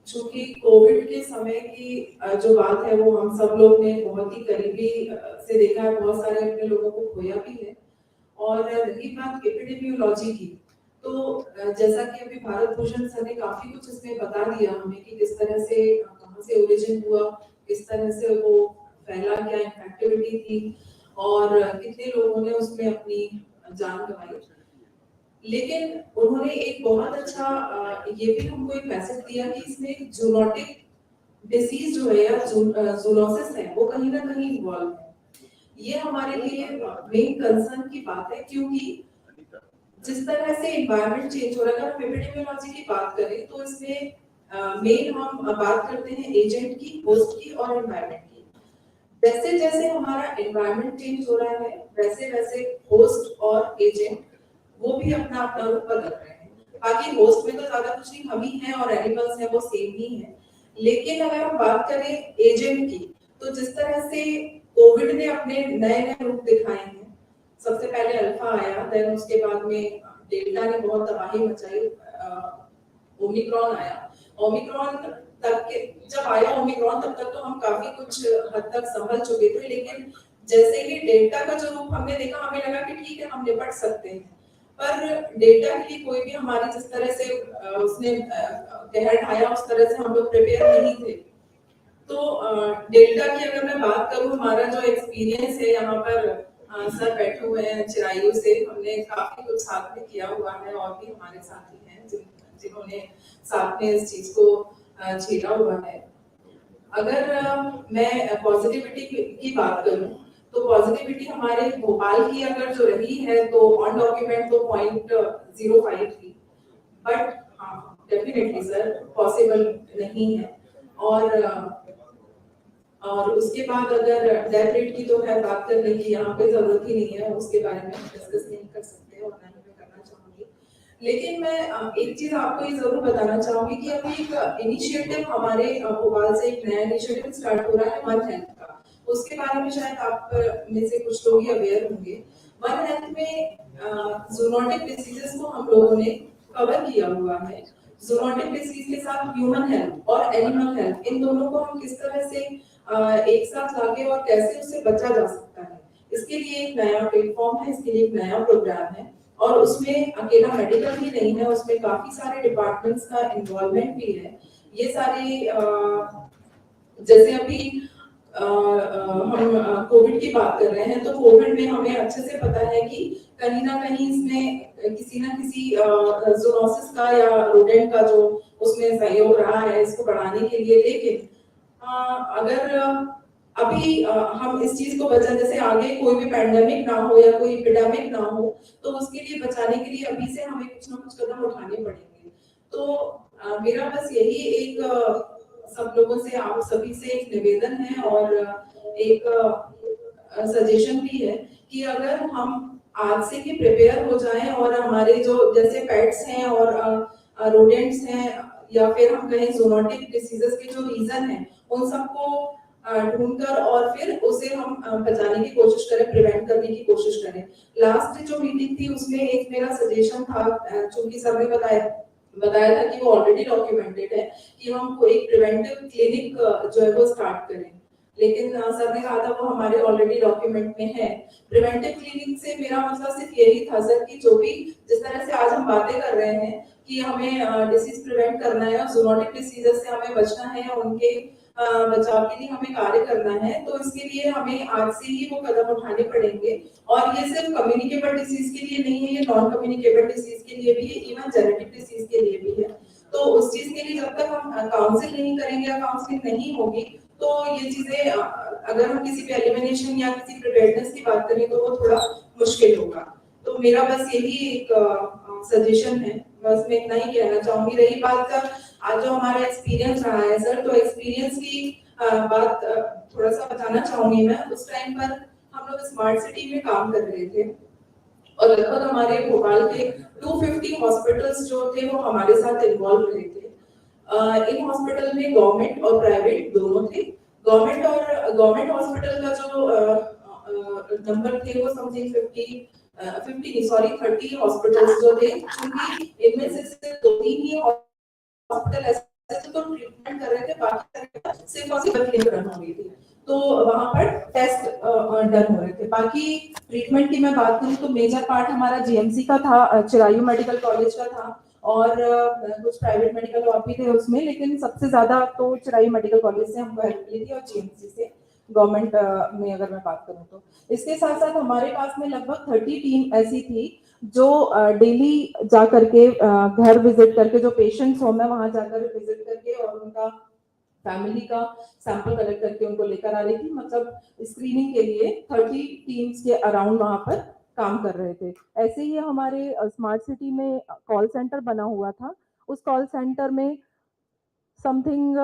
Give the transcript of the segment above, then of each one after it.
चूंकि कोविड के समय की जो बात है वो हम सब लोग ने बहुत ही करीबी से देखा है, बहुत सारे अपने लोगों को खोया भी है। और रही बात एपिडेमियोलॉजी की, तो जैसा कि अभी भारत भूषण सर ने काफी कुछ इसमें बता दिया हमें कि किस तरह से कहाँ से ओरिजिन हुआ, किस तरह से वो फैला, क्या इफेक्टिविटी थी और कितने लोगों ने उसमें अपनी जान गंवाई। लेकिन उन्होंने एक बहुत अच्छा ये भी हमको एक मैसेज दिया कि इसमें जूनोटिक डिसीज जो है या जूनोसिस है वो कहीं ना कहीं इन्वॉल्व है। ये हमारे लिए मेन कंसर्न की बात है, क्योंकि जिस तरह से एनवायरनमेंट चेंज हो रहा है, अगर हम एपिडेमियोलॉजी की बात करें तो इसमें मेन हम बात करते हैं एजेंट की, होस्ट की और एनवायरनमेंट की। जैसे जैसे हमारा एनवायरनमेंट चेंज हो रहा है वैसे वैसे होस्ट और एजेंट वो भी अपना अपना रूप बदल रहे हैं। बाकी होस्ट में तो ज्यादा कुछ नहीं, हम ही हैं और एनिमल्स हैं वो सेम ही है। लेकिन अगर हम बात करें एजेंट की, तो जिस तरह से कोविड ने अपने नए नए रूप दिखाए हैं, सबसे पहले अल्फा आया, देन उसके बाद में डेल्टा ने बहुत तबाही मचाई, ओमिक्रॉन आया। ओमिक्रॉन तक के जब आया ओमिक्रॉन तब तक तो हम काफी कुछ हद तक संभल चुके थे, लेकिन जैसे ही डेल्टा का जो रूप हमने देखा हमें लगा कि ठीक है हम निपट सकते हैं। पर डेल्टा के लिए कोई भी हमारी जिस तरह से उसने कहर ढाया उस तरह से हम लोग प्रिपेयर नहीं थे। तो डेल्टा की अगर मैं बात करूं, हमारा जो एक्सपीरियंस है यहाँ पर सर बैठे हुए हैं चिरायू से, हमने काफी कुछ साथ में किया हुआ है और भी हमारे साथी हैं जिन्होंने साथ में इस चीज को झेला हुआ है। अगर मैं पॉजिटिविटी की बात करूं तो पॉजिटिविटी हमारे भोपाल की अगर जो रही है तो ऑन डॉक्यूमेंट तो 0.05 थी, बट हाँ डेफिनेटली सर पॉसिबल नहीं है। और उसके बाद अगर डेथ रेट की तो खैर बात करने की यहाँ पे जरूरत ही नहीं है, उसके बारे में डिस्कस नहीं कर सकते और ना ही मैं करना चाहूंगी। लेकिन मैं एक चीज आपको ये जरूर बताना चाहूंगी कि अभी एक इनिशिएटिव हमारे भोपाल से एक नया इनिशिएटिव स्टार्ट हो रहा है वन हेल्थ का। उसके बारे में शायद आप में से कुछ लोग ही अवेयर होंगे। वन हेल्थ में जूनोटिक डिसीजेस को हम लोगों ने कवर किया हुआ है। जूनोटिक डिसीज के साथ ह्यूमन हेल्थ और एनिमल हेल्थ, इन दोनों को हम किस तरह से एक साथ लाके और कैसे उससे बचा जा सकता है, इसके लिए एक नया प्लेटफॉर्म है, इसके लिए एक नया प्रोग्राम है। और उसमें अकेला मेडिकल ही नहीं है, उसमें काफी सारे डिपार्टमेंट्स का इन्वॉल्वमेंट भी है। ये सारे जैसे अभी हम कोविड की बात कर रहे हैं, तो कोविड में हमें अच्छे से पता है कि कहीं ना कहीं इसमें किसी ना किसी जूनोसिस का या रोडेंट का जो उसमें सहयोग रहा है इसको बढ़ाने के लिए। लेकिन अगर अभी हम इस चीज को बचा, जैसे आगे कोई भी पैंडेमिक ना हो या कोई एपिडेमिक ना हो, तो उसके लिए बचाने के लिए अभी से हमें कुछ ना कुछ कदम उठाने पड़ेंगे। तो मेरा बस यही एक सब लोगों से, आप सभी से एक निवेदन है और एक सजेशन भी है कि अगर हम आज से ही प्रिपेयर हो जाएं और हमारे जो जैसे पेट्स हैं और रोडेंट्स हैं या फिर हम कहें जूनोटिक डिसीजेस के जो रीजन है उन सबको ढूंढकर और फिर उसे हम बचाने की कोशिश करें, प्रिवेंट करने की कोशिश करें। लास्ट जो मीटिंग थी उसमें एक मेरा सजेशन था, चूंकि सर ने बताया था कि वो ऑलरेडी डॉक्यूमेंटेड है कि हम कोई प्रिवेंटिव क्लिनिक जो है वो स्टार्ट करें। लेकिन सर ने कहा था वो हमारे ऑलरेडी डॉक्यूमेंट में है। प्रिवेंटिव क्लिनिक से मेरा मतलब सिर्फ यही था सर कि जो भी जिस तरह से आज हम बातें कर रहे हैं कि हमें डिसीज प्रिवेंट करना है और जूनोटिक डिसीजेस से हमें बचना है, उनके बचाव के लिए हमें कार्य करना है, तो इसके लिए हमें आज से ही वो कदम उठाने पड़ेंगे। और ये सिर्फ कम्युनिकेबल डिसीज के लिए नहीं है, ये नॉन कम्युनिकेबल डिसीज के लिए भी है, इवन जेनेटिक डिसीज के लिए भी है। तो उस चीज के लिए जब तक हम काउंसिल नहीं करेंगे या काउंसलिंग नहीं होगी तो ये चीजें अगर हम किसी भी एलिमिनेशन या किसी प्रिपेयर्डनेस की बात करें तो वो थोड़ा मुश्किल होगा। तो मेरा बस यही एक सजेशन है, बस मैं इतना ही कहना चाहूंगी। रही बात का आज जो हमारा एक्सपीरियंस रहा है सर, तो एक्सपीरियंस की बात थोड़ा सा बताना चाहूंगी मैं। उस टाइम पर हम लोग स्मार्ट सिटी में काम कर रहे थे और लगभग हमारे भोपाल के 250 हॉस्पिटल्स जो थे वो हमारे साथ इन्वॉल्व रहे थे। इन हॉस्पिटल में गवर्नमेंट और प्राइवेट दोनों थे। गवर्नमेंट हॉस्पिटल का जो नंबर थे वो समथिंग 30 हॉस्पिटल्स जो थे, क्योंकि इनमें से सिर्फ 2-3 ही हॉस्पिटल ऐसे तो बाकी सिर्फ और सिर्फ क्लिनिक रन हो रही थी, तो वहां पर टेस्ट डन हो रहे थे। बाकी ट्रीटमेंट की मैं बात करूं तो मेजर पार्ट हमारा जीएमसी का था, चिरायू मेडिकल कॉलेज का था, और कुछ प्राइवेट मेडिकल और भी थे उसमें, लेकिन सबसे ज्यादा तो चिरायू मेडिकल कॉलेज से हमको हेल्प मिली थी और जीएमसी से गवर्नमेंट में अगर मैं बात करूं तो। इसके साथ साथ हमारे पास में लगभग 30 टीम ऐसी थी जो डेली जा करके घर विजिट करके, जो पेशेंट्स होम है वहां जाकर विजिट करके और उनका फैमिली का सैंपल कलेक्ट करके उनको लेकर आ रही थी। मतलब स्क्रीनिंग के लिए 30 टीम्स के अराउंड वहां पर काम कर रहे थे। ऐसे ही हमारे स्मार्ट सिटी में कॉल सेंटर बना हुआ था। उस कॉल सेंटर में समथिंग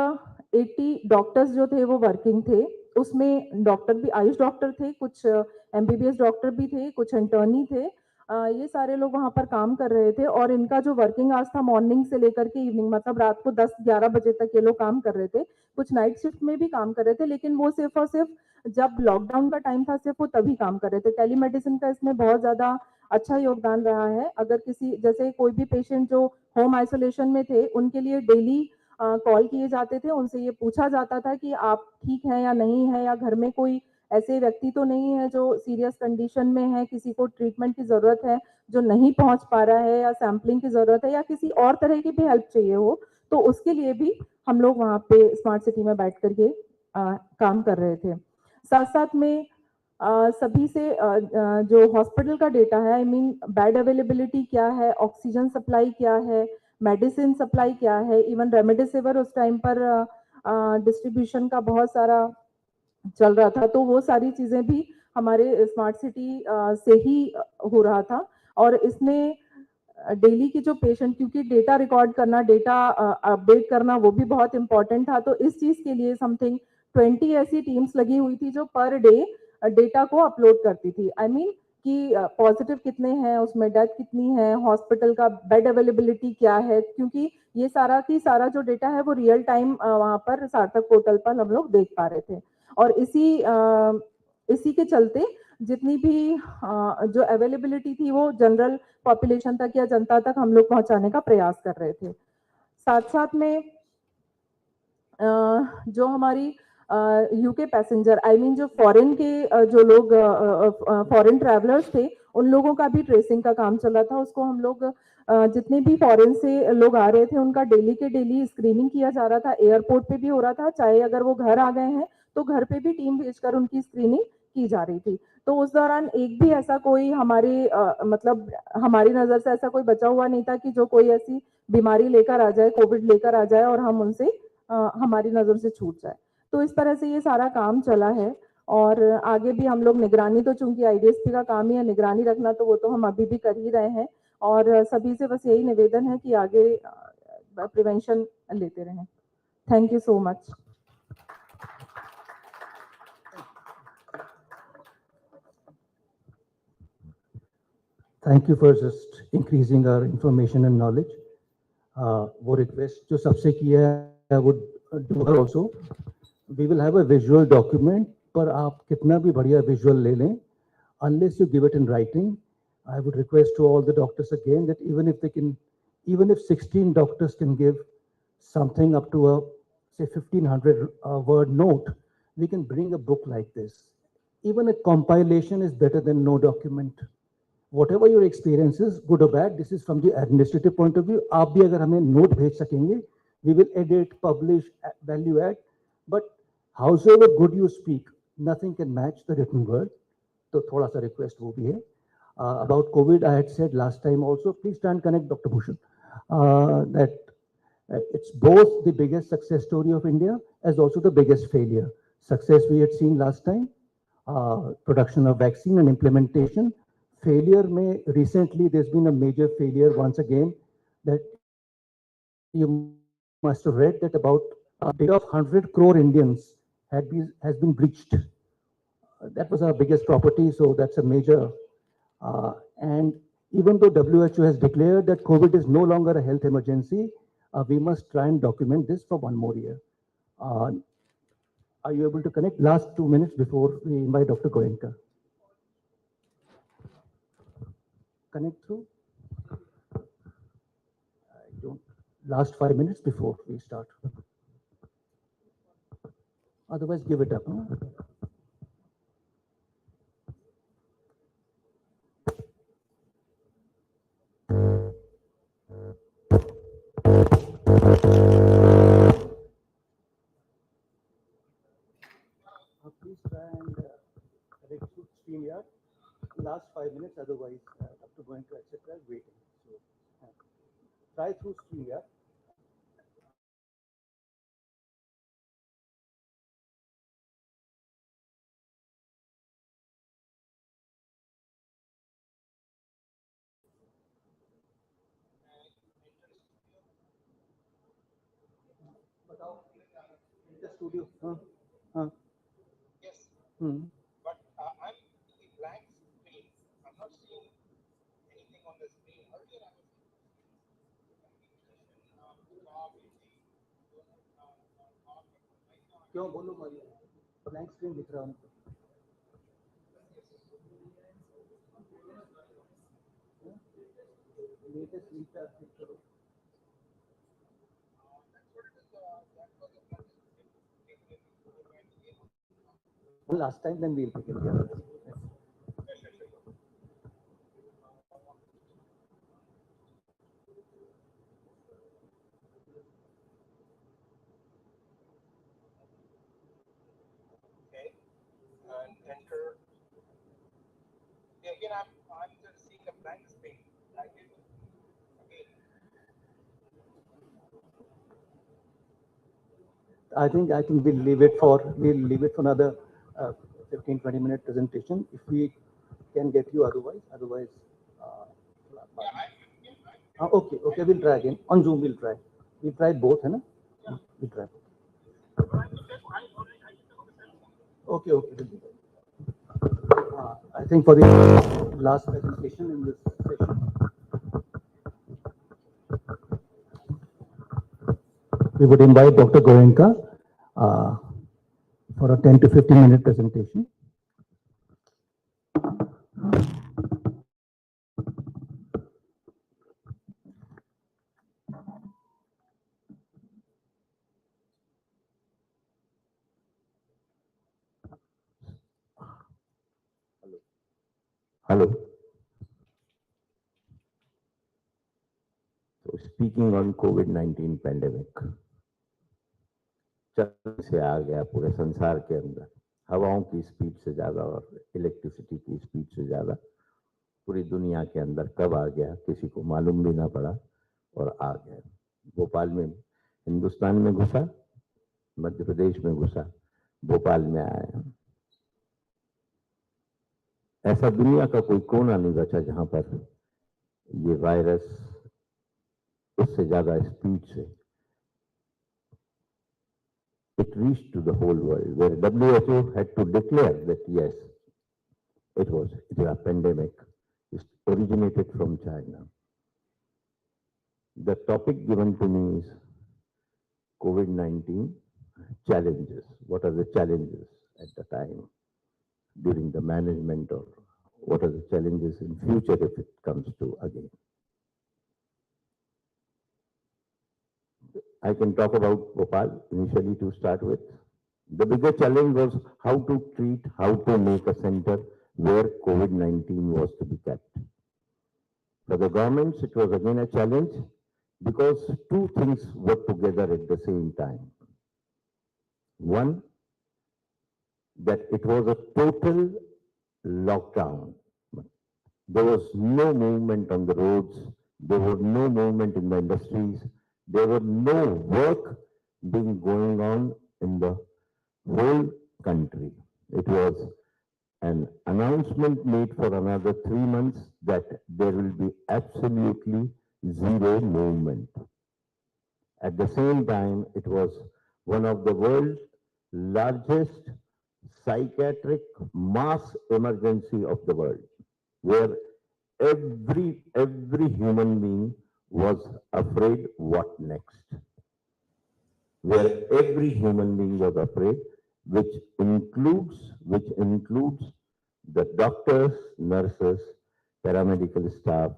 80 डॉक्टर्स जो थे वो वर्किंग थे। उसमें डॉक्टर भी, आयुष डॉक्टर थे, कुछ एमबीबीएस डॉक्टर भी थे, कुछ इंटर्नी थे। ये सारे लोग वहां पर काम कर रहे थे और इनका जो वर्किंग आवर्स था मॉर्निंग से लेकर के इवनिंग, मतलब रात को 10-11 बजे तक ये लोग काम कर रहे थे। कुछ नाइट शिफ्ट में भी काम कर रहे थे, लेकिन वो सिर्फ और सिर्फ जब लॉकडाउन का टाइम था सिर्फ वो तभी काम कर रहे थे। टेलीमेडिसिन का इसमें बहुत ज्यादा अच्छा योगदान रहा है। अगर किसी, जैसे कोई भी पेशेंट जो होम आइसोलेशन में थे, उनके लिए डेली कॉल किए जाते थे, उनसे ये पूछा जाता था कि आप ठीक हैं या नहीं है, या घर में कोई ऐसे व्यक्ति तो नहीं है जो सीरियस कंडीशन में है, किसी को ट्रीटमेंट की जरूरत है जो नहीं पहुंच पा रहा है, या सैंपलिंग की जरूरत है, या किसी और तरह की भी हेल्प चाहिए हो, तो उसके लिए भी हम लोग वहाँ पे स्मार्ट सिटी में बैठ करके काम कर रहे थे। साथ साथ में सभी से जो हॉस्पिटल का डेटा है, आई मीन बेड अवेलेबिलिटी क्या है, ऑक्सीजन सप्लाई क्या है, मेडिसिन सप्लाई क्या है, इवन रेमडेसिविर उस टाइम पर डिस्ट्रीब्यूशन का बहुत सारा चल रहा था, तो वो सारी चीजें भी हमारे स्मार्ट सिटी से ही हो रहा था। और इसमें डेली की जो पेशेंट, क्योंकि डेटा रिकॉर्ड करना, डेटा अपडेट करना वो भी बहुत इंपॉर्टेंट था, तो इस चीज के लिए समथिंग 20 ऐसी टीम्स लगी हुई थी जो पर डे डेटा को अपलोड करती थी। आई मीन कि पॉजिटिव कितने हैं उसमें, डेथ कितनी है, हॉस्पिटल का बेड अवेलेबिलिटी क्या है, क्योंकि ये सारा की सारा जो डेटा है वो रियल टाइम वहाँ पर सार्थक पोर्टल पर हम लोग देख पा रहे थे। और इसी के चलते जितनी भी जो अवेलेबिलिटी थी वो जनरल पॉपुलेशन तक या जनता तक हम लोग पहुंचाने का प्रयास कर रहे थे। साथ साथ में जो हमारी यूके पैसेंजर, आई मीन जो फॉरेन के जो लोग फॉरेन ट्रैवलर्स थे, उन लोगों का भी ट्रेसिंग का काम चल रहा था। उसको हम लोग जितने भी फॉरेन से लोग आ रहे थे उनका डेली के डेली स्क्रीनिंग किया जा रहा था। एयरपोर्ट पे भी हो रहा था, चाहे अगर वो घर आ गए हैं तो घर पे भी टीम भेजकर उनकी स्क्रीनिंग की जा रही थी। तो उस दौरान एक भी ऐसा कोई हमारे मतलब हमारी नजर से ऐसा कोई बचा हुआ नहीं था कि जो कोई ऐसी बीमारी लेकर आ जाए, कोविड लेकर आ जाए और हम उनसे हमारी नजर से छूट जाए। तो इस तरह से ये सारा काम चला है। और आगे भी हम लोग निगरानी, तो चूंकि आईडीएसपी का काम ही है निगरानी रखना, तो वो तो हम अभी भी कर ही रहे हैं। और सभी से बस यही निवेदन है कि आगे प्रिवेंशन लेते रहें। Thank you so much. Thank you for just increasing our information and knowledge. वो request जो सबसे किया है, I would do her also. We will have a visual document, पर आप कितना भी बढ़िया visual ले लें, unless you give it in writing, I would request to all the doctors again that even if 16 doctors can give something up to a say 1500 word note, we can bring a book like this. Even a compilation is better than no document. Whatever your experiences, good or bad, this is from the administrative point of view. आप भी अगर हमें note भेज सकेंगे, we will edit, publish, value add. But howsoever good you speak, nothing can match the written word. तो थोड़ा सा request वो भी है. About COVID, I had said last time also, please try and connect Dr. Bhushan, that it's both the biggest success story of India as also the biggest failure. Success we had seen last time, production of vaccine and implementation. Failure may recently there's been a major failure once again that you must have read that about a data of 100 crore Indians has been breached. That was our biggest property, so that's a major. And even though WHO has declared that COVID is no longer a health emergency, we must try and document this for one more year. Are you able to connect? Last 2 minutes before we invite Dr. Goenka. Connect through? I don't. Last 5 minutes before we start. Otherwise, give it up. Huh? Please try and correct to StreamYard. Last 5 minutes, otherwise, after going to etc. waiting. So, try through StreamYard. The studio. Yes, Hmm. but I'm the blank screen. I'm not seeing anything on the screen. Earlier, I was क्यों बोलो मरिया blank screen दिख रहा है उनको latest recharge click करो last time then we'll pick it up. okay, and enter. Yeah, again, I'm just seeing a blank screen. Okay. I think we'll leave it for another 15-20 minute presentation if we can get you otherwise okay we'll try again on Zoom we'll try both है ना we'll try okay we'll do that. I think for the last presentation in this session we would invite Dr. Goenka for a 10 to 15-minute presentation. Hello. So speaking on COVID-19 pandemic, चंद से आ गया पूरे संसार के अंदर हवाओं की speed से ज़्यादा और इलेक्ट्रिसिटी की स्पीड से ज़्यादा पूरी दुनिया के अंदर कब आ गया किसी को मालूम भी ना पड़ा और आ गया भोपाल में हिंदुस्तान में घुसा मध्य प्रदेश में घुसा भोपाल में आया ऐसा दुनिया का कोई कोना नहीं बचा जहां पर ये वायरस उससे ज़्यादा स्पीड से it reached to the whole world, where WHO had to declare that yes, it is a pandemic. It originated from China. The topic given to me is COVID-19 challenges. What are the challenges at the time during the management, or what are the challenges in future if it comes to again? I can talk about Bhopal initially to start with. The bigger challenge was how to treat, how to make a center where COVID-19 was to be kept. For the governments, it was again a challenge because two things worked together at the same time. One, that it was a total lockdown. There was no movement on the roads. There was no movement in the industries. There was no work being going on in the whole country. It was an announcement made for another 3 months that there will be absolutely zero movement. At the same time, it was one of the world's largest psychiatric mass emergency of the world, where every human being was afraid what next. Where every human being was afraid, which includes the doctors, nurses, paramedical staff,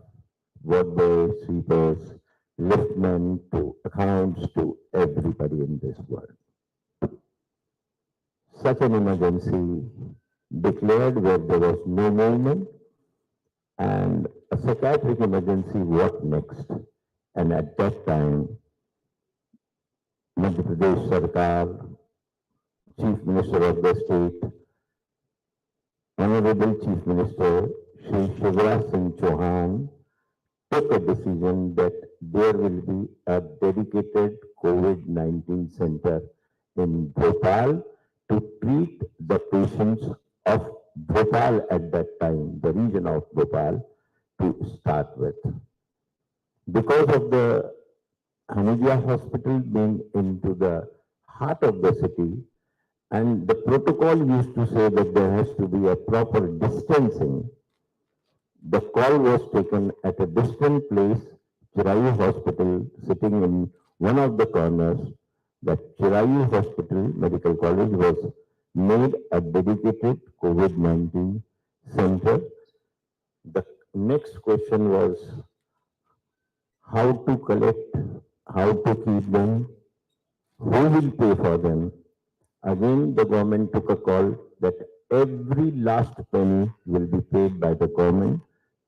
ward boys, sweepers, liftmen, to accounts, to everybody in this world. such an emergency declared where there was no movement, and a psychiatric emergency, what next? And at that time, Madhya Pradesh Sarkar, Chief Minister of the state, Honorable Chief Minister Shri Shivraj Singh Chauhan took a decision that there will be a dedicated COVID-19 center in Bhopal to treat the patients of Bhopal at that time, the region of Bhopal, to start with. Because of the Hamidia Hospital being into the heart of the city, and the protocol used to say that there has to be a proper distancing, the call was taken at a distant place, Chirayu Hospital, sitting in one of the corners, that Chirayu Hospital Medical College was made a dedicated COVID-19 center. The next question was how to collect, how to keep them, who will pay for them. Again, the government took a call that every last penny will be paid by the government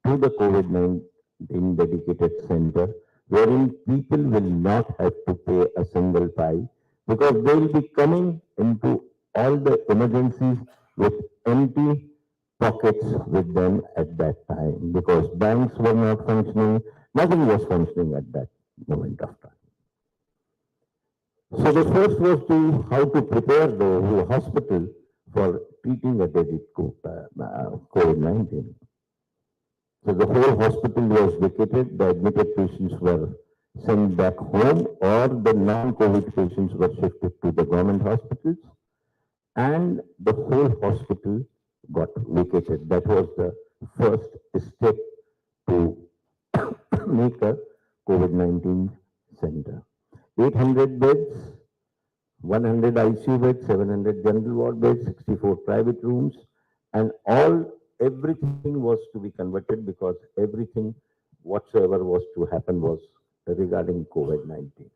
to the COVID-19 dedicated center, wherein people will not have to pay a single pie, because they will be coming into all the emergencies with empty pockets with them at that time, because banks were not functioning, nothing was functioning at that moment of time. So the first was how to prepare the hospital for treating a COVID-19. So the whole hospital was vacated, the admitted patients were sent back home, or the non-COVID patients were shifted to the government hospitals, and the whole hospital got vacated. That was the first step to make a COVID-19 center. 800 beds, 100 ICU beds, 700 general ward beds, 64 private rooms, and everything was to be converted, because everything whatsoever was to happen was regarding COVID-19.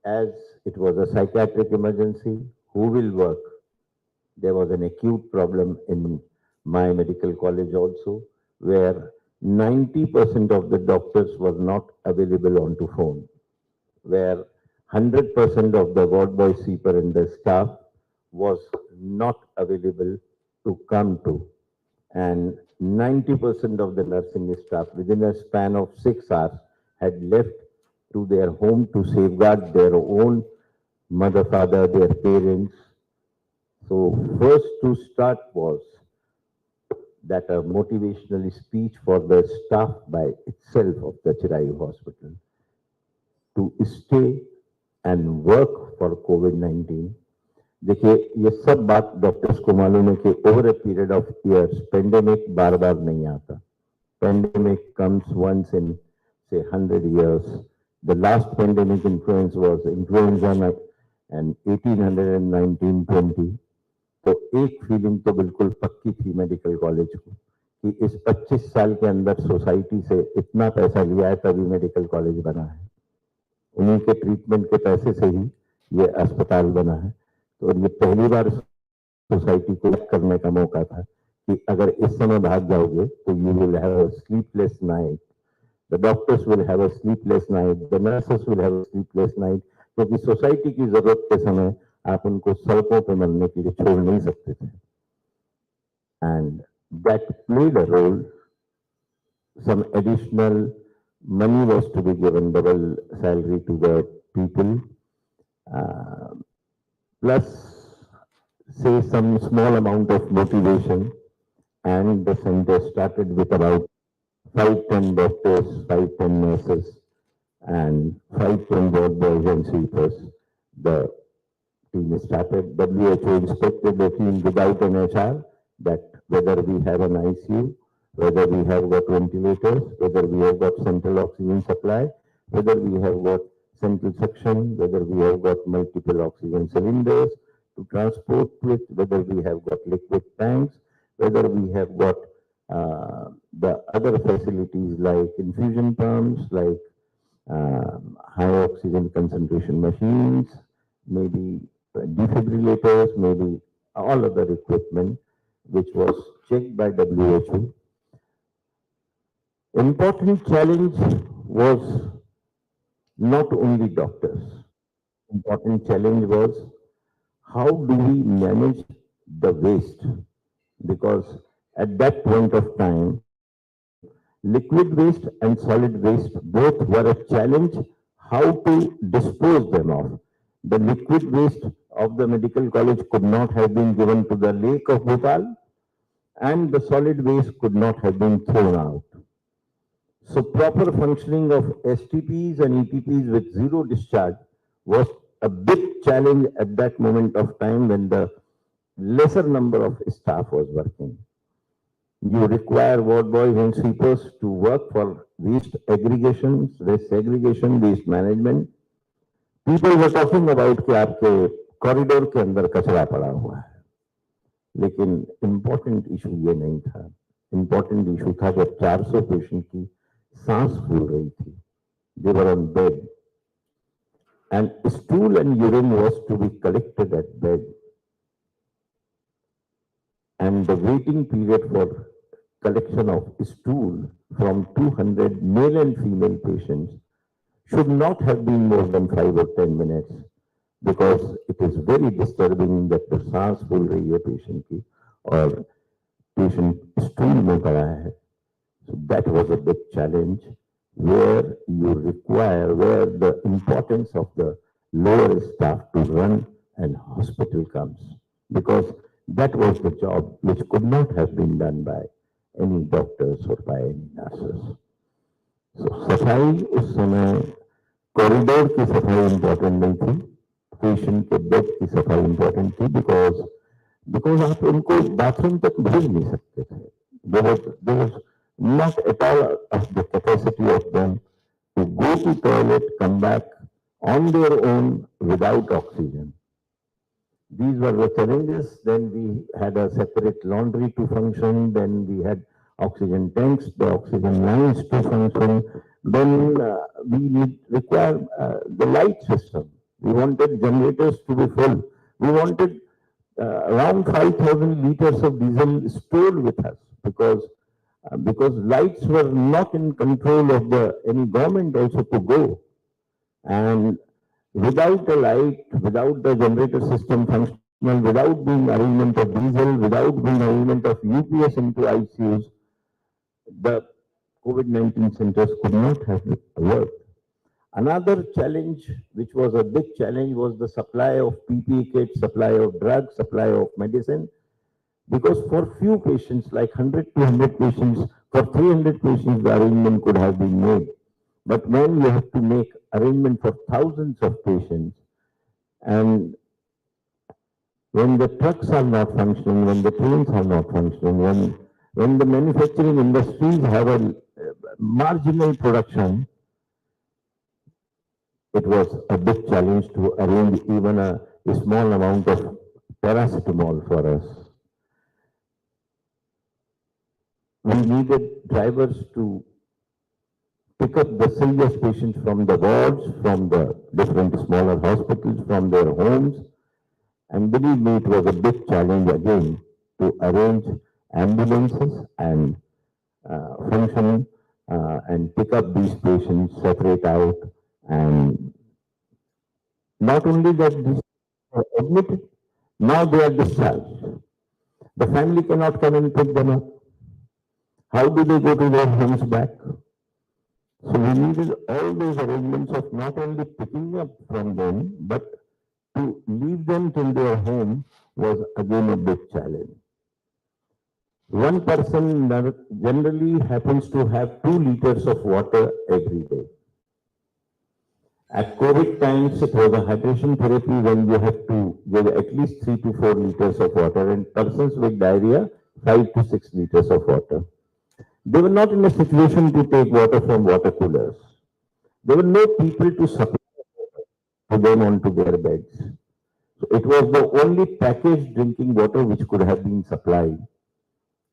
As it was a psychiatric emergency, who will work? There was an acute problem in my medical college also, where 90% of the doctors were not available onto phone, where 100% of the ward boy sweeper and the staff was not available to come to, and 90% of the nursing staff within a span of 6 hours had left to their home to safeguard their own mother, father, their parents. So first to start was that a motivational speech for the staff by itself of the Chirayu Hospital to stay and work for COVID-19. देखिए ये सब बात doctors को मालूम है कि over a period of years pandemic बार बार नहीं आता. Pandemic comes once in say 100 years. The last pandemic influence was influenza and 1819-20. तो एक फीलिंग तो बिल्कुल पक्की थी मेडिकल कॉलेज को कि इस 25 साल के अंदर सोसाइटी से इतना पैसा लिया है तभी मेडिकल कॉलेज बना है. उन्हीं के ट्रीटमेंट के पैसे से ही ये अस्पताल बना है. तो ये पहली बार सोसाइटी को करने का मौका था कि अगर इस समय भाग जाओगे तो you will have a sleepless night, the doctors will have a sleepless night, the nurses will have a sleepless night, क्योंकि सोसाइटी की जरूरत के समय आप उनको सड़कों पर मरने के लिए छोड़ नहीं सकते थे. And that played a role. Some additional money was to be given, double salary to the people, plus say some small amount of motivation, and the center started with about 5-10 doctors, 5-10 nurses, and 5-10 ward boys and sweepers. The team started. WHO inspected the team without an HR, that whether we have an ICU, whether we have got ventilators, whether we have got central oxygen supply, whether we have got central suction, whether we have got multiple oxygen cylinders to transport with, whether we have got liquid tanks, whether we have got the other facilities like infusion pumps, like high oxygen concentration machines, maybe defibrillators, maybe all other equipment, which was checked by WHO. Important challenge was not only doctors. Important challenge was how do we manage the waste? Because at that point of time, liquid waste and solid waste both were a challenge how to dispose them of. The liquid waste of the medical college could not have been given to the lake of Bhopal, and the solid waste could not have been thrown out. So proper functioning of STPs and ETPs with zero discharge was a big challenge at that moment of time when the lesser number of staff was working. You require ward boys and sweepers to work for waste aggregations, waste segregation, waste management. People were talking about कि आपके corridor के अंदर कचरा पड़ा हुआ है, लेकिन important issue ये नहीं था. इम्पोर्टेंट इशू था जब 400 पेशेंट की सांस फूल रही थी. They were on bed, and stool and urine was to be collected at bed, and the waiting period for collection of stool from 200 male and female patients should not have been more than 5 or 10 minutes, because it is very disturbing that the सांस फूल रही है patient की और patient stool में पड़ा है. So that was a big challenge where you require, where the importance of the lower staff to run an hospital comes, because that was the job which could not have been done by any doctors or by any nurses. So सफाई उस समय corridor की सफाई important नहीं थी, patient के bed की सफाई इम्पोर्टेंट थी, बिकॉज आप उनको बाथरूम तक भेज नहीं सकते थे. There was not at all of the capacity of them to go to toilet, come back on their own without oxygen. These were the challenges. Then we had a separate laundry to function. Then we had oxygen tanks, the oxygen lines to function. Then we require the light system. We wanted generators to be full. We wanted around 5,000 liters of diesel stored with us, because lights were not in control of any government also to go. And without a light, without the generator system functional, without being arrangement of diesel, without being arrangement of UPS into ICUs, the COVID-19 centers could not have worked. Another challenge, which was a big challenge, was the supply of PPE kits, supply of drugs, supply of medicine. Because for few patients, like 100, 200 patients, for 300 patients, the arrangement could have been made. But when you have to make arrangement for thousands of patients, and when the trucks are not functioning, when the trains are not functioning, when the manufacturing industries have a marginal production, it was a big challenge to arrange even a small amount of paracetamol for us. We needed drivers to pick up the serious patients from the wards, from the different smaller hospitals, from their homes. And believe me, it was a big challenge again to arrange ambulances and function and pick up these patients, separate out. And not only that, these are admitted, now they are discharged. The family cannot come and pick them up. How do they go to their homes back? So we needed all those arrangements of not only picking up from them, but to leave them till their home was again a big challenge. One person generally happens to have 2 liters of water every day. At COVID times, it was a hydration therapy when you have to give at least 3 to 4 liters of water, and persons with diarrhea, 5 to 6 liters of water. They were not in a situation to take water from water coolers. There were no people to supply to them onto their beds. So it was the only packaged drinking water which could have been supplied.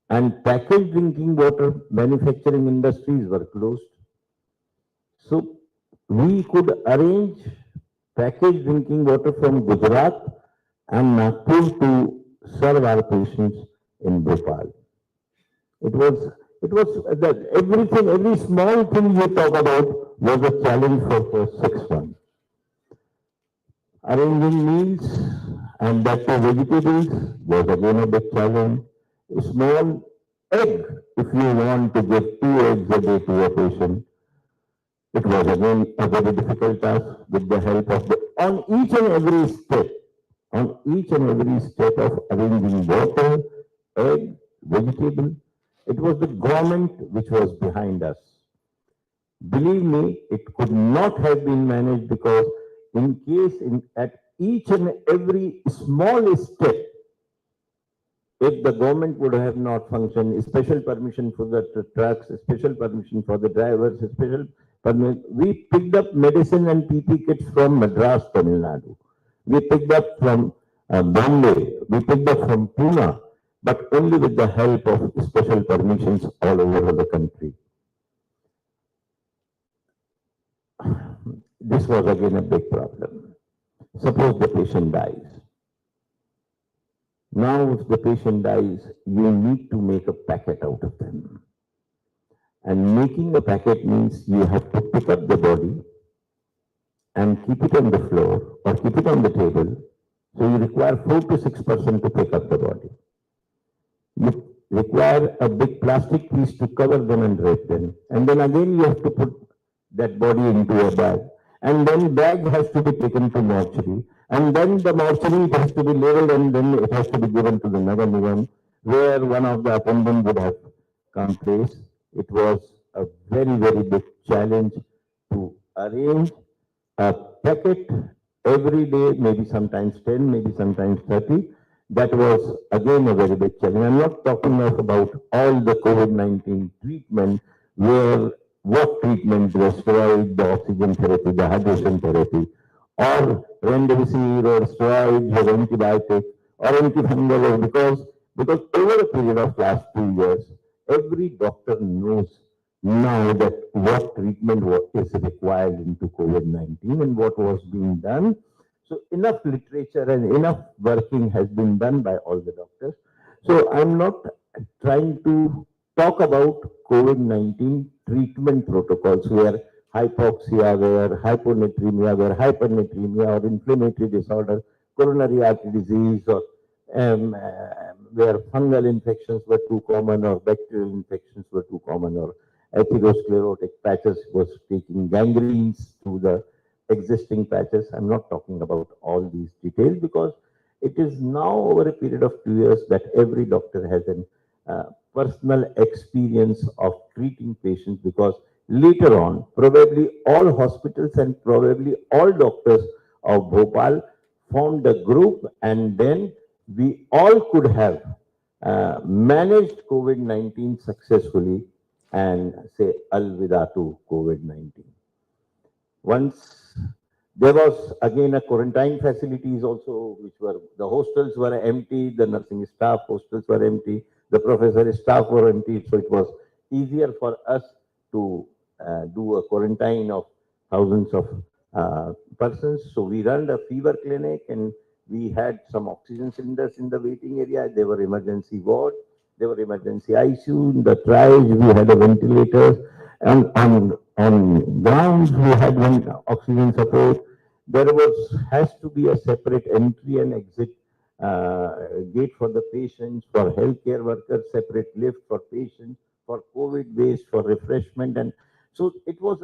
And packaged drinking water manufacturing industries were closed. So we could arrange packaged drinking water from Gujarat and Nagpur to serve our patients in Bhopal. It was that everything, every small thing you talk about was a challenge for first 6 months. Arranging meals and that too vegetables was again a big challenge. A small egg, if you want to give 2 eggs a day to a patient, it was again a very difficult task with the help of on each and every step of arranging water, egg, vegetable, it was the government which was behind us. Believe me, it could not have been managed because at each and every small step, if the government would have not functioned, special permission for the trucks, special permission for the drivers, special permission, we picked up medicine and PP kits from Madras, Tamil Nadu. We picked up from Bombay, we picked up from Pune, but only with the help of special permissions all over the country. This was again a big problem. Suppose the patient dies. Now, if the patient dies, you need to make a packet out of them. And making a packet means you have to pick up the body and keep it on the floor or keep it on the table. So you require 4 to 6% to pick up the body. You require a big plastic piece to cover them and drape them. And then again you have to put that body into a bag. And then bag has to be taken to mortuary. And then the mortuary it has to be labeled and then it has to be given to the Nagar Nigam, where one of the attendants would have come place. It was a very, very big challenge to arrange a packet every day, maybe sometimes 10, maybe sometimes 30. That was again a very big challenge. I'm not talking about all the COVID-19 treatment, where what treatment, the steroid, the oxygen therapy, the hydration therapy, or remdesivir or steroids or antibiotic or antifungal, because over a period of last 2 years, every doctor knows now that what treatment is required into COVID-19 and what was being done. So enough literature and enough working has been done by all the doctors. So I'm not trying to talk about COVID-19 treatment protocols where hypoxia, where hyponatremia, where hypernatremia or inflammatory disorder, coronary artery disease, or where fungal infections were too common or bacterial infections were too common, or atherosclerotic patches was taking gangrenes to the existing patches. I'm not talking about all these details because it is now over a period of 2 years that every doctor has a personal experience of treating patients, because later on, probably all hospitals and probably all doctors of Bhopal formed a group, and then we all could have managed COVID-19 successfully and say alvida to COVID-19. Once there was again a quarantine facilities also, which were, the hostels were empty, the nursing staff hostels were empty, the professor staff were empty, so it was easier for us to do a quarantine of thousands of persons. So we ran a fever clinic and we had some oxygen cylinders in the waiting area. There were emergency ward, there were emergency ICU, in the triage we had a ventilator, and on grounds we had one oxygen support. There has to be a separate entry and exit gate for the patients, for healthcare workers, separate lift for patients, for COVID waste, for refreshment. And so it was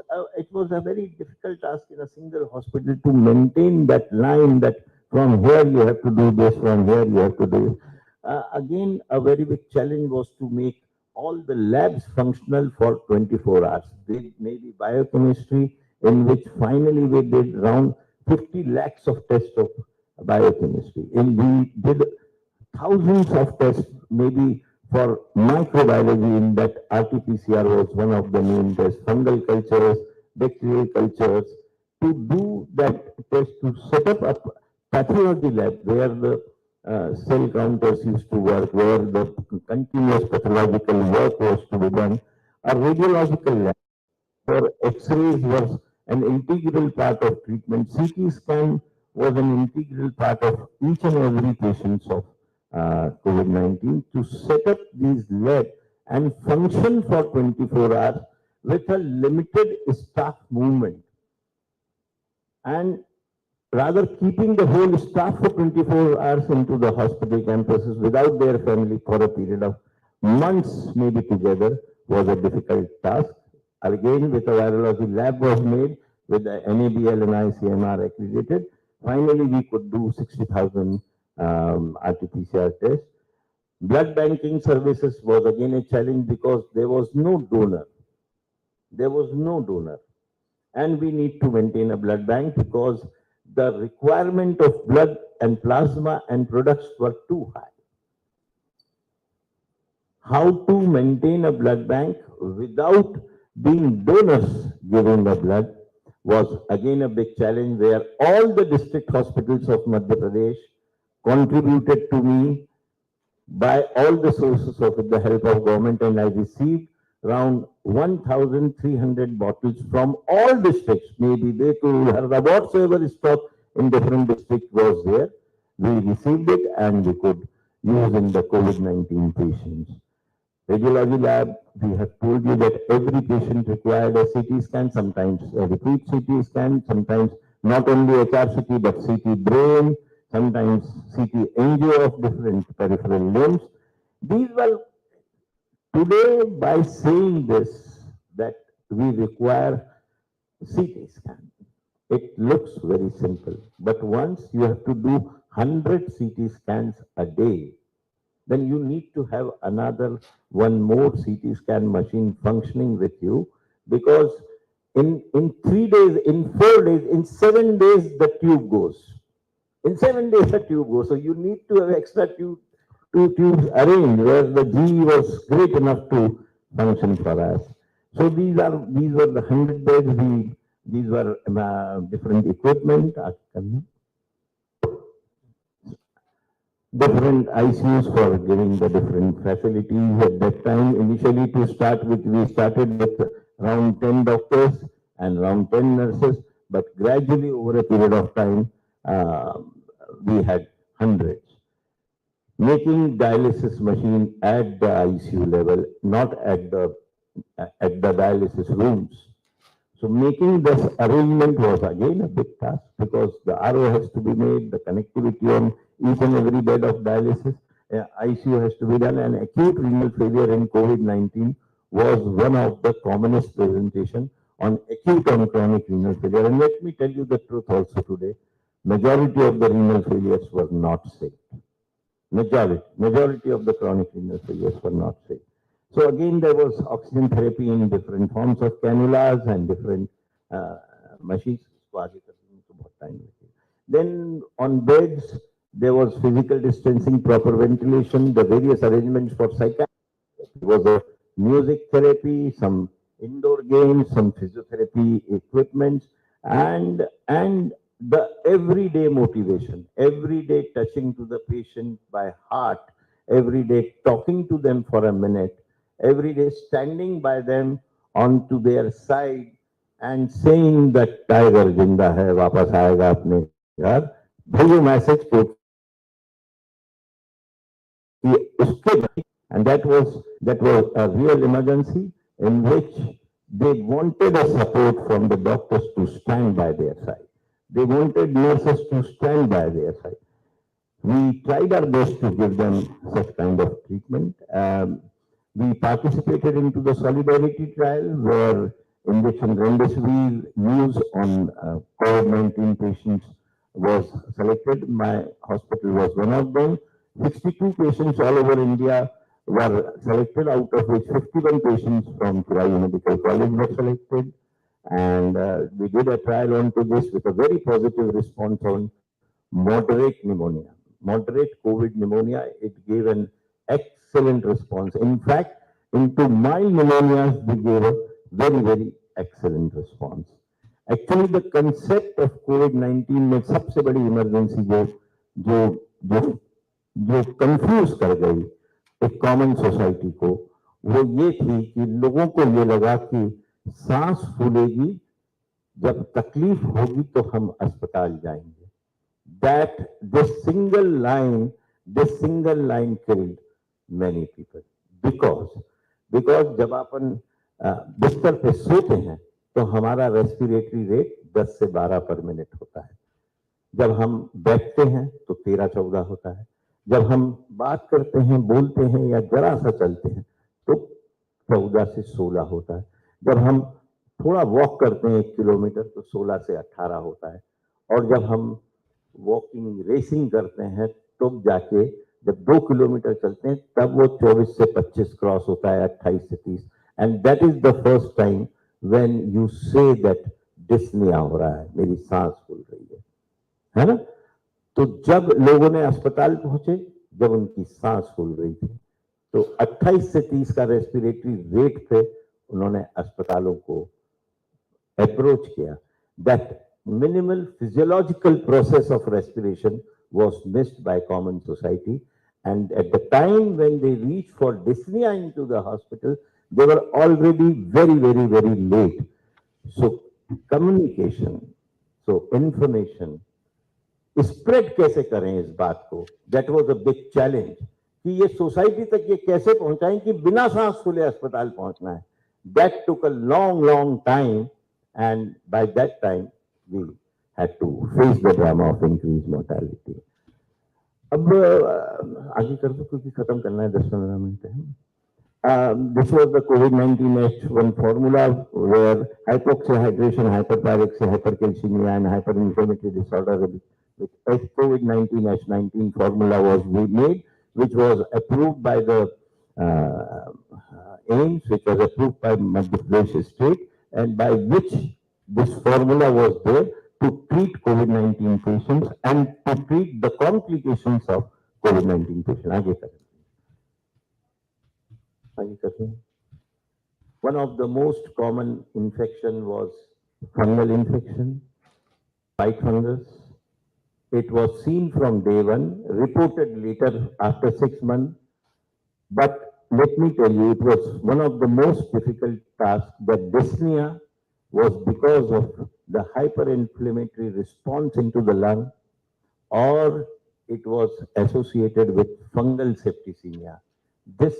a very difficult task in a single hospital to maintain that line, that from here you have to do this, from here you have to do. Again, a very big challenge was to make all the labs functional for 24 hours. Maybe biochemistry, in which finally we did around 50 lakhs of tests of biochemistry. And we did thousands of tests, maybe for microbiology, in that RT-PCR was one of the main tests, fungal cultures, bacterial cultures, to do that test, to set up a pathology lab where the cell counters used to work, where the continuous pathological work was to be done. A radiological lab where X-rays was an integral part of treatment. CT scan was an integral part of each and every patient of COVID-19 to set up these labs and function for 24 hours with a limited staff movement, and rather keeping the whole staff for 24 hours into the hospital campuses without their family for a period of months maybe together was a difficult task. Again, with a virology lab was made with the NABL and ICMR accredited. Finally, we could do 60,000 RT-PCR tests. Blood banking services was again a challenge because there was no donor. There was no donor. And we need to maintain a blood bank because the requirement of blood and plasma and products were too high. How to maintain a blood bank without being donors giving the blood was again a big challenge, where all the district hospitals of Madhya Pradesh contributed to me by all the sources of the help of government, and I received around 1,300 bottles from all districts, maybe they could have whatsoever stock in different districts was there. We received it and we could use in the COVID-19 patients. Radiology lab, we have told you that every patient required a CT scan, sometimes a repeat CT scan, sometimes not only HRCT but CT brain, sometimes CT angio of different peripheral limbs. These were today, by saying this, that we require CT scan. It looks very simple, but once you have to do 100 CT scans a day, then you need to have another one more CT scan machine functioning with you, because in 3 days, in 4 days, in 7 days, the tube goes. In 7 days, the tube goes. So you need to have extra two tubes arranged where the G was great enough to function for us. So these were the 100 beds. These were different equipment. Different ICUs for giving the different facilities. At that time, initially to start with, we started with around 10 doctors and around 10 nurses, but gradually over a period of time, we had hundreds. Making dialysis machine at the ICU level, not at the dialysis rooms. So making this arrangement was again a big task, because the RO has to be made, the connectivity on each and every bed of dialysis, ICU has to be done, and acute renal failure in COVID-19 was one of the commonest presentation on acute and chronic renal failure. And let me tell you the truth also today, majority of the renal failures were not safe. Majority of the chronic renal failures were not safe. So again, there was oxygen therapy in different forms of cannulas and different machines. Then on beds, there was physical distancing, proper ventilation, the various arrangements for psychiatry. There was a music therapy, some indoor games, some physiotherapy equipment, and the everyday motivation, everyday touching to the patient by heart, every day talking to them for a minute, every day standing by them onto their side and saying that tiger जिंदा है वापस आएगा अपने घर, भेजो message को कि उसके, and that was a real emergency in which they wanted a support from the doctors to stand by their side. They wanted nurses to stand by their side. We tried our best to give them such kind of treatment. We participated into the solidarity trial where injection remdesivir use on COVID-19 patients was selected. My hospital was one of them. 62 patients all over India were selected, out of which 51 patients from Kirali Medical College were selected. And we did a trial onto this with a very positive response on moderate pneumonia. Moderate COVID pneumonia, it gave an excellent response. In fact, into mild pneumonia, we gave a very, very excellent response. Actually, the concept of COVID-19 में सबसे बड़ी emergency जो confuse कर गई एक common society को, वो ये थी कि लोगों को ये लगा कि सांस फूलेगी, जब तकलीफ होगी तो हम अस्पताल जाएंगे. that this single line killed many people. Because जब अपन बिस्तर पे सोते हैं तो हमारा रेस्पिरेटरी रेट 10 से 12 पर मिनट होता है। जब हम बैठते हैं तो 13-14 होता है। जब हम बात करते हैं, बोलते हैं या जरा सा चलते हैं तो 14 से 16 होता है। जब हम थोड़ा वॉक करते हैं 1 किलोमीटर तो 16 से 18 होता है। और जब हम वॉकिंग रेसिंग करते हैं तो जाके जब 2 किलोमीटर चलते हैं तब वो 24 से 25 क्रॉस होता है, 28 से 30। And that is the first time when you say that dyspnoea हो रहा है, मेरी सांस फूल रही है ना। तो जब लोगों ने अस्पताल पहुंचे, जब उनकी सांस फूल रही थी तो 28 से 30 का रेस्पिरेटरी रेट पे उन्होंने अस्पतालों को अप्रोच किया। That minimal physiological process of respiration was missed by common society, and at the time when they reached for dyspnea into the hospital, they were already very late. So communication, so information, spread कैसे करें इस बात को, that was a big challenge कि ये society तक ये कैसे पहुंचाएं कि बिना सांस फूले अस्पताल पहुंचना है। That took a long time, and by that time we had to face the drama of increased mortality. अब आगे कर दो क्योंकि खत्म करना है, 10-15 मिनट है। This was the COVID-19 H1 formula where hypoxia, hydration, hyperpyrexia, hypercalcemia and hyperinflammatory disorder with COVID-19 H19 formula was made, which was approved by the AIMS, which was approved by Madhya Pradesh state, and by which this formula was there to treat COVID-19 patients and to treat the complications of COVID-19 patients. आगे करें। One of the most common infection was fungal infection, white fungus. It was seen from day one, reported later after 6 months. But let me tell you, it was one of the most difficult tasks. That dyspnea was because of the hyperinflammatory response into the lung, or it was associated with fungal septicemia. This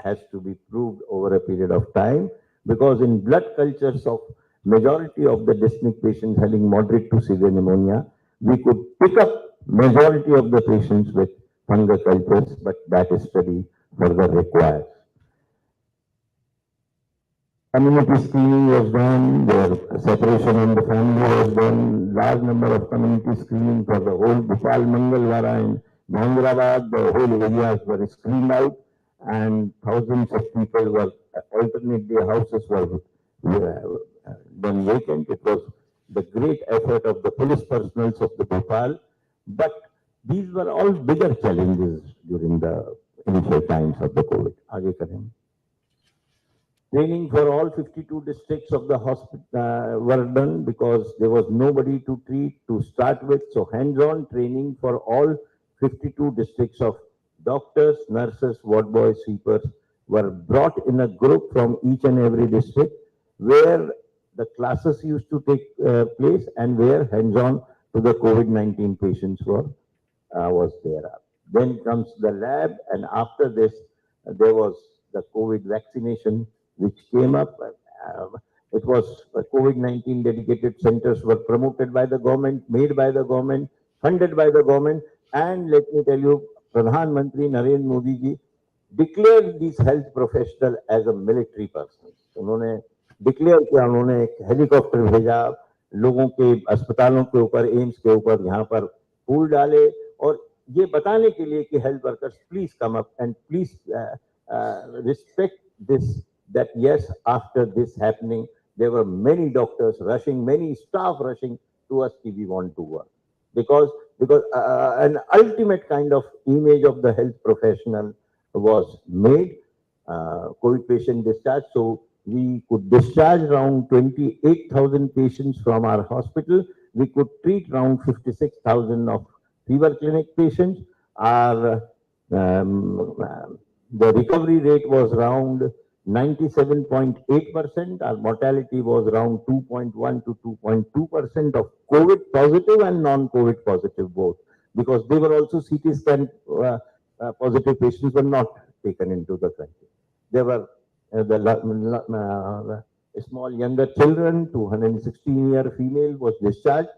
has to be proved over a period of time, because in blood cultures of majority of the dyspneic patients having moderate to severe pneumonia, we could pick up majority of the patients with fungal cultures, but that study further required. Community screening was done, their separation in the family was done, large number of community screening for the whole Bhopal, Mangalwara and Mahendrabad, the whole areas were screened out, and thousands of people were, alternate day houses were then vacant. It was the great effort of the police personnel of the Bhopal, but these were all bigger challenges during the initial times of the COVID. आगे करें। Training for all 52 districts of the hospital were done because there was nobody to treat to start with. So hands-on training for all 52 districts of doctors, nurses, ward boys, sweepers were brought in a group from each and every district, where the classes used to take place and where hands-on to the COVID-19 patients was there. Then comes the lab, and after this, there was the COVID vaccination which came up. It was COVID-19 dedicated centers were promoted by the government, made by the government, funded by the government, and let me tell you, Pradhan Mantri Narendra Modi ji declared these health professionals as a military person. उन्होंने declare किया, उन्होंने एक helicopter भेजा, लोगों के अस्पतालों के ऊपर, एम्स के ऊपर यहाँ पर फूल डाले, और ये बताने के लिए कि health workers please come up and please respect this, that yes, after this happening, there were many doctors rushing, many staff rushing to us, we want to work. Because an ultimate kind of image of the health professional was made, COVID patient discharge. So we could discharge around 28,000 patients from our hospital. We could treat around 56,000 of fever clinic patients. Our the recovery rate was around 97.8%. Our mortality was around 2.1 to 2.2% of COVID positive and non-COVID positive both, because they were also CT scan positive patients were not taken into the country. There were small younger children, 216-year female was discharged.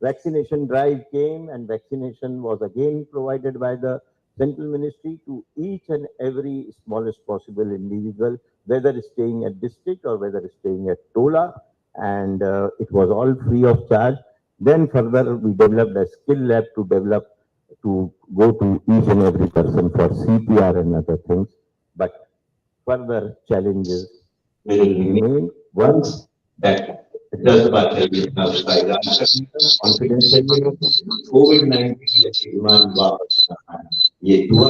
Vaccination drive came and vaccination was again provided by the central ministry to each and every smallest possible individual, whether staying at district or whether staying at Tola, and it was all free of charge. Then further we developed a skill lab to go to each and every person for CPR and other things. But further challenges will remain once that just बात है कि इतना फायदा confidence चाहिए कोविड-19 demand वापस न आए ये दुआ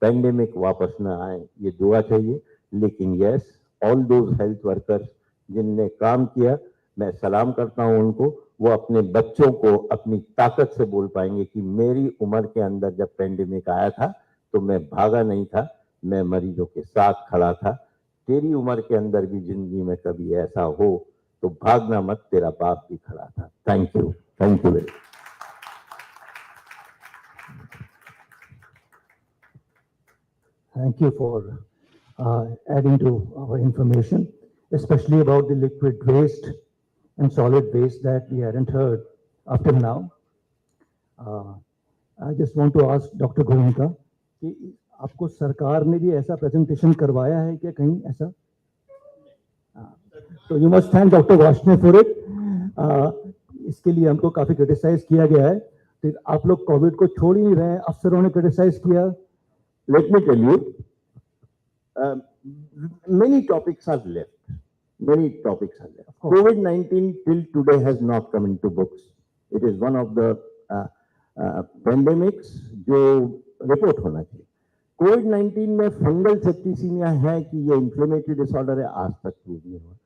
पैंडेमिक वापस न आए ये दुआ चाहिए लेकिन yes all those health workers जिनने काम किया मैं सलाम करता हूं उनको वो अपने बच्चों को अपनी ताकत से बोल पाएंगे कि मेरी उम्र के अंदर जब पैंडेमिक आया था तो मैं भागा नहीं था मैं मरीजों के साथ खड़ा था तेरी उम्र के अंदर भी जिंदगी में कभी ऐसा हो तो भागना मत तेरा बाप भी खड़ा था thank you very Thank you for adding to our information, especially about the liquid waste and solid waste that we hadn't heard up till now. I just want to ask Dr. Goenka कि आपको सरकार ने भी ऐसा presentation करवाया है क्या कहीं ऐसा? तो you must thank doctor Varshney for it. इसके लिए हमको काफी क्रिटिसाइज किया गया है. तो आप लोग कोविड को छोड़ ही नहीं रहे हैं, अफसरों ने क्रिटिसाइज किया. Let me tell you, many topics are left. Many topics are left. COVID-19 till today has not come into books. It is one of the pandemics जो रिपोर्ट होना चाहिए. COVID-19 में फंगल सेप्टिसीमिया है कि ये inflammatory disorder है आज तक प्रूव नहीं हुआ.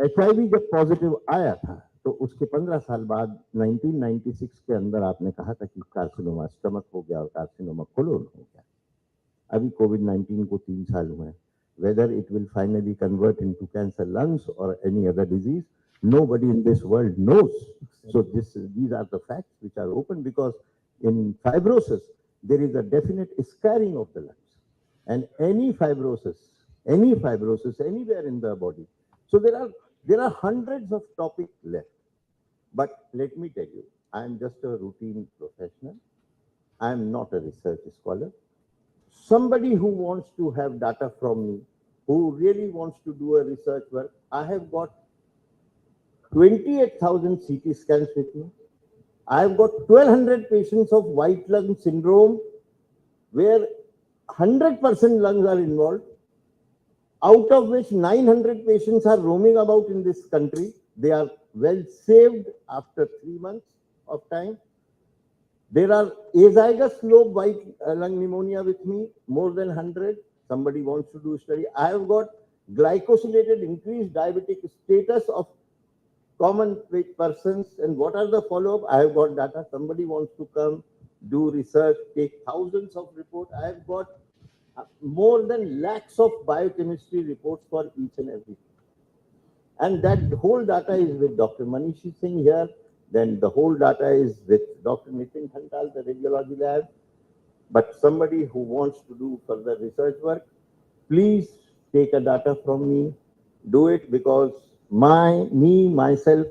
HIV जब पॉजिटिव आया था तो उसके 15 साल बाद 1996 के अंदर आपने कहा था कि कार्सिनोमा स्टमक हो गया और कार्सिनोमा कोलोन हो गया. अभी COVID-19 को 3 साल हुए हैं. Whether it will finally convert into cancer lungs or any other disease, nobody in this world knows. So these are the facts which are open because in fibrosis, there is a definite scarring of the lungs. And any fibrosis anywhere in the body. So there are hundreds of topics left. But let me tell you, I am just a routine professional. I am not a research scholar. Somebody who wants to have data from me, who really wants to do a research work, I have got 28,000 CT scans with me. I have got 1,200 patients of white lung syndrome where 100% lungs are involved, out of which 900 patients are roaming about in this country. They are well saved after 3 months of time. There are azygous lobe white lung pneumonia with me, more than 100. Somebody wants to do a study. I have got glycosylated increased diabetic status of common persons. And what are the follow-up? I have got data. Somebody wants to come, do research, take thousands of reports. I have got more than lakhs of biochemistry reports for each and every. And that whole data is with Dr. Manishi Singh here. Then the whole data is with Dr. Nitin Khantal, the radiology lab. But somebody who wants to do further research work, please take a data from me. Do it because myself,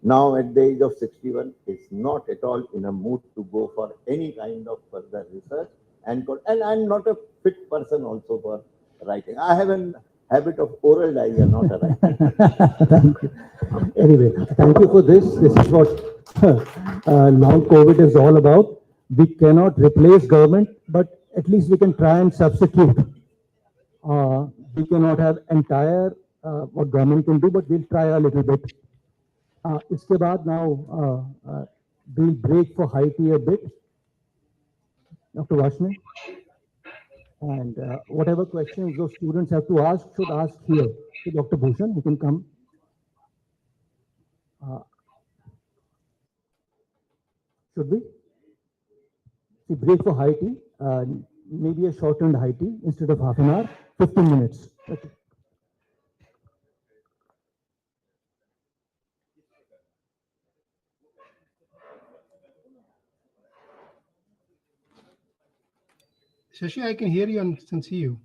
now at the age of 61, is not at all in a mood to go for any kind of further research. And I'm not a fit person also for writing. I have a habit of oral diarrhea, not a writing. Thank you. Anyway, thank you for this. This is what long COVID is all about. We cannot replace government, but at least we can try and substitute. We cannot have entire what government can do, but we'll try a little bit. Iske baad now we'll break for high tea a bit. Dr. Varshney. And whatever questions those students have to ask, should ask here. So Dr. Bhushan, you can come. Should we? See, break for high tea. maybe a shortened high tea instead of half an hour, 15 minutes. Okay. Shashi, I can hear you and see you.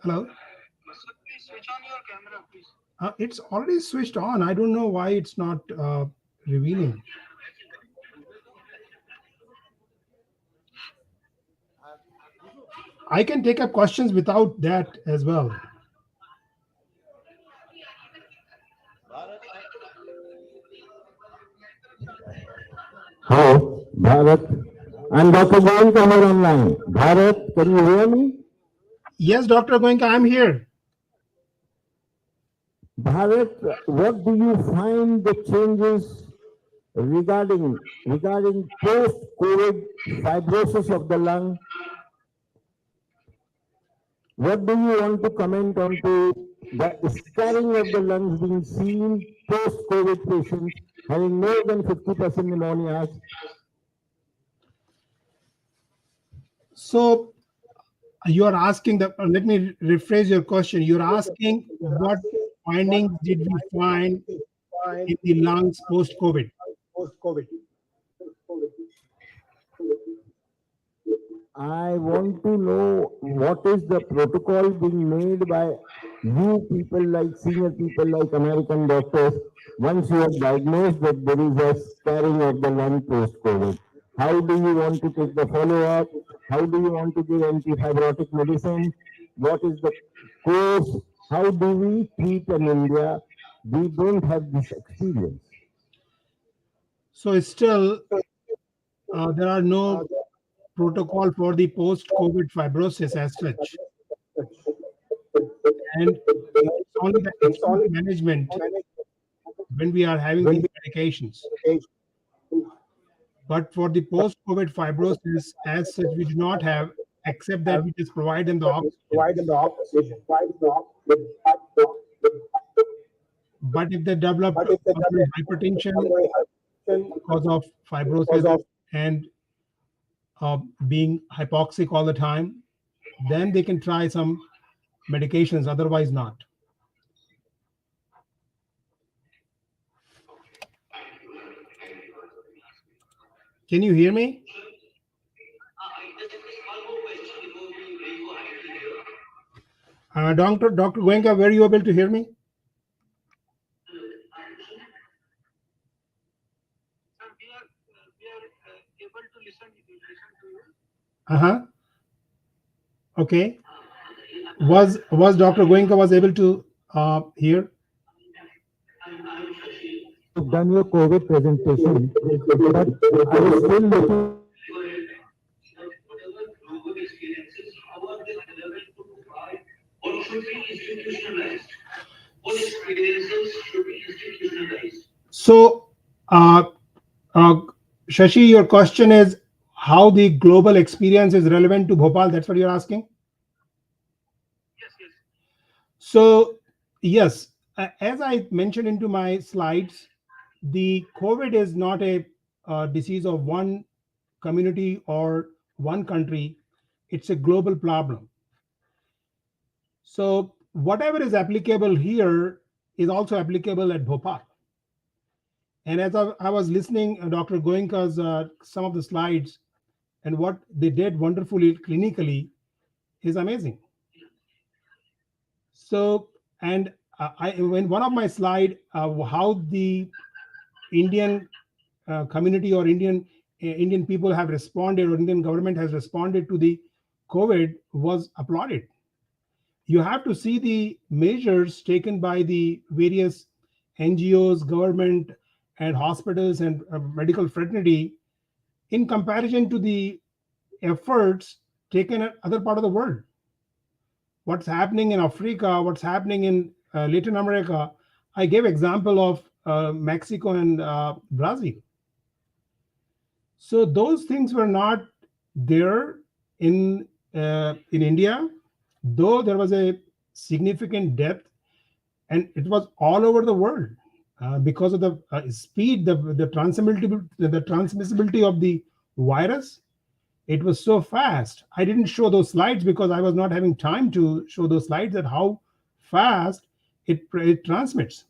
Hello? Please switch on your camera, please. It's already switched on. I don't know why it's not revealing. I can take up questions without that as well. Hello, Bharat. I'm Dr. Goenka here online. Bharat, can you hear me? Yes, Dr. Goenka, I'm here. Bharat, what do you find the changes regarding post-COVID fibrosis of the lung? What do you want to comment on to the scarring of the lungs being seen post-COVID patients having more than 50% pneumonias? So you are asking let me rephrase your question. You're asking what findings did we find in the lungs post-COVID? I want to know what is the protocol being made by you people like senior people like American doctors once you are diagnosed that there is a scarring of the lung post-COVID. How do you want to take the follow-up? How do you want to give antifibrotic medicine? What is the course? How do we treat in India? We don't have this experience. So it's still there are no protocol for the post-COVID fibrosis as such, and it's only the acute management when we are having these medications. But for the post-COVID fibrosis as such, we do not have, except that we just provide them the oxygen. But if they develop pulmonary hypertension because of fibrosis and being hypoxic all the time, then they can try some medications, otherwise not. Can you hear me? Dr. Goenka, were you able to hear me? Sir, we are able to listen to you. Uh-huh. Okay. Was Dr. Goenka was able to hear? You've done your COVID presentation, but I was still looking. What should be institutionalized? What experiences should be institutionalized? So, Shashi, your question is how the global experience is relevant to Bhopal. That's what you're asking? Yes, yes. So, yes, as I mentioned into my slides, the COVID is not a disease of one community or one country. It's a global problem. So whatever is applicable here is also applicable at Bhopal. And as I was listening, Dr. Goenka's some of the slides and what they did wonderfully clinically is amazing. So, and in one of my slide, how the Indian community or Indian people have responded, or Indian government has responded to the COVID was applauded. You have to see the measures taken by the various NGOs, government, and hospitals and medical fraternity in comparison to the efforts taken at other part of the world. What's happening in Africa, what's happening in Latin America. I gave example of Mexico and Brazil. So those things were not there in India, though there was a significant depth, and it was all over the world. because of the speed, the transmissibility of the virus. It was so fast. I didn't show those slides because I was not having time to show those slides at how fast it transmits.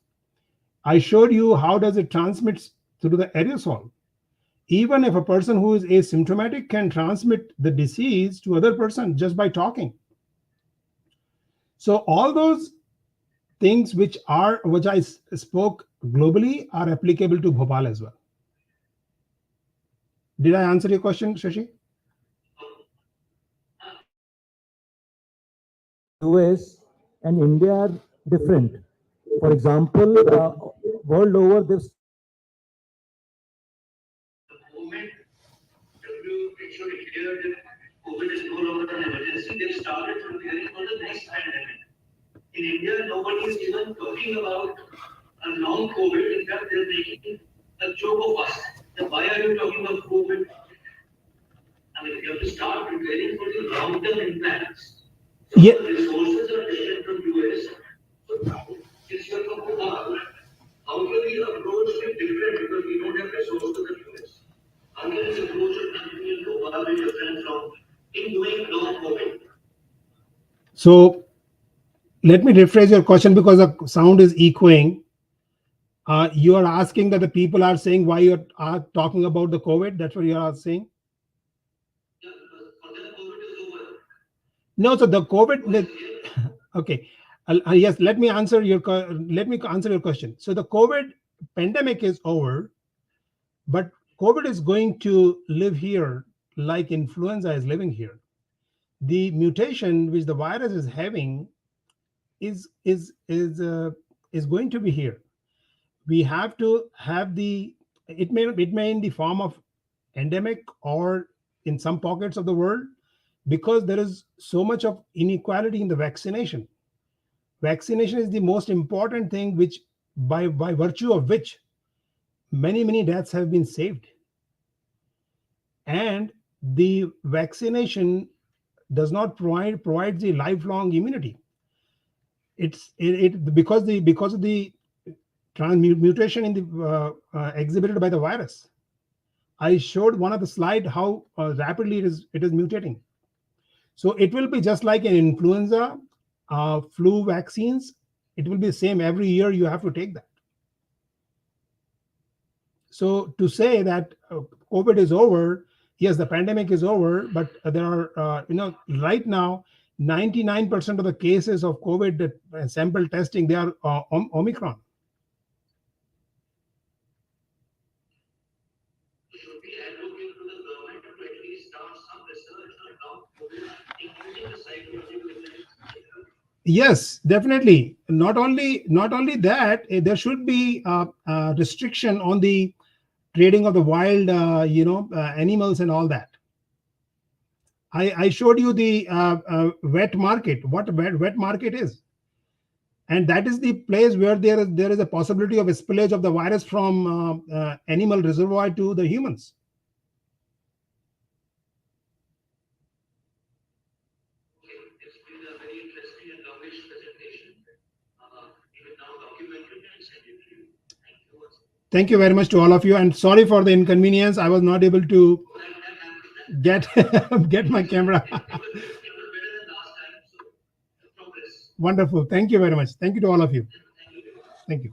I showed you how does it transmits through the aerosol. Even if a person who is asymptomatic can transmit the disease to other person just by talking. So all those things which I spoke globally are applicable to Bhopal as well. Did I answer your question, Shashi? US and India are different. For example, world over, this Moment WHO declared that COVID is no longer an emergency, they started preparing for the next pandemic. In India, nobody is even talking about a long COVID. In fact, they're making a joke of us. Then why are you talking about COVID? I mean, you have to start preparing for the long-term impacts. So Yeah. the resources are different from US. So since you're from Bhopal, how can we approach it different because we don't have resources in the US? How can we approach a country in Bhopal very different from in doing long COVID? So let me rephrase your question because the sound is echoing. You are asking that the people are saying why you are talking about the COVID. That's what you are saying. Yeah, because for them COVID is over. No, so the COVID. Okay, yes. Let me answer your question. So the COVID pandemic is over, but COVID is going to live here like influenza is living here. The mutation which the virus is having is going to be here. We have to have it may in the form of endemic or in some pockets of the world, because there is so much of inequality in the vaccination. Vaccination is the most important thing, which by virtue of which many deaths have been saved. And the vaccination does not provide the lifelong immunity. Because of the mutation in the exhibited by the virus. I showed one of the slide how rapidly it is mutating. So it will be just like an influenza, flu vaccines. It will be the same every year. You have to take that. So to say that COVID is over, yes, the pandemic is over, but there are right now 99% of the cases of COVID sample testing, they are Omicron. Should we advocate to the government to at least start some research on long COVID, including the psychological effects? Yes, definitely. Not only that, there should be restriction on the trading of the wild, animals and all that. I showed you the wet market. What wet market is, and that is the place where there is a possibility of a spillage of the virus from animal reservoir to the humans. Okay, it's been a very interesting and longish presentation. You will now document it and send it to you. Thank you. Thank you very much to all of you, and sorry for the inconvenience. I was not able to get my camera. It was better than last time, so progress. Wonderful. Thank you very much. Thank you to all of you. Thank you. Thank you.